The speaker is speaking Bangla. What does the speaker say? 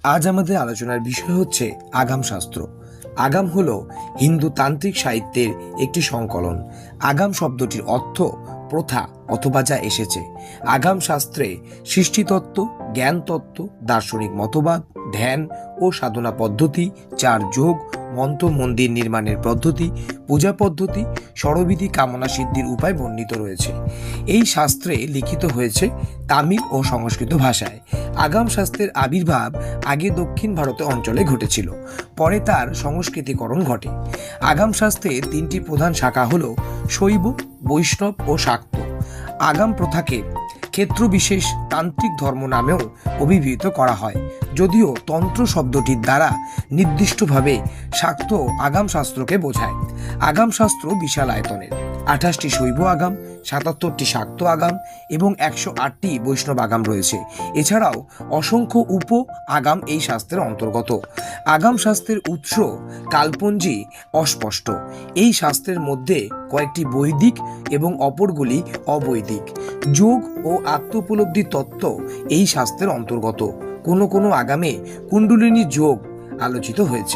আজ আমাদের আলোচনার বিষয় হচ্ছে আগাম শাস্ত্র। আগাম হলো হিন্দু তান্ত্রিক সাহিত্যের একটি সংকলন। আগাম শব্দটির অর্থ প্রথা অথবা যা এসেছে। আগাম শাস্ত্রে সৃষ্টিতত্ত্ব, জ্ঞানতত্ত্ব, দার্শনিক মতবাদ, ধ্যান ও সাধনা পদ্ধতি, চার যোগ, মন্ত্র মন্দির নির্মাণের পদ্ধতি, পূজা পদ্ধতি, ষড়বিধি, কামনা সিদ্ধির উপায় বর্ণিত রয়েছে। এই শাস্ত্রে লিখিত হয়েছে তামিল ও সংস্কৃত ভাষায়। আগাম শাস্ত্রের আবির্ভাব আগে দক্ষিণ ভারতে অঞ্চলে ঘটেছিল, পরে তার সংস্কৃতিকরণ ঘটে। আগাম শাস্ত্রের তিনটি প্রধান শাখা হল শৈব, বৈষ্ণব ও শাক্ত। আগাম প্রথাকে ক্ষেত্রবিশেষ তান্ত্রিক ধর্ম নামেও অভিহিত করা হয়, যদিও তন্ত্র শব্দটির দ্বারা নির্দিষ্টভাবে শাক্ত আগাম শাস্ত্রকে বোঝায়। আগাম শাস্ত্র বিশাল আয়তনের। 28টি শৈব আগাম, 77টি শাক্ত আগাম এবং 108টি বৈষ্ণব আগাম রয়েছে। এছাড়াও অসংখ্য উপ আগাম এই শাস্ত্রের অন্তর্গত। আগাম শাস্ত্রের উৎস কালপঞ্জি অস্পষ্ট। এই শাস্ত্রের মধ্যে কয়েকটি বৈদিক এবং অপরগুলি অবৈদিক। যোগ ও আত্মোপলব্ধি তত্ত্ব এই শাস্ত্রের অন্তর্গত। কোনো কোনো আগামে কুণ্ডলিনী যোগ আলোচিত হয়েছে।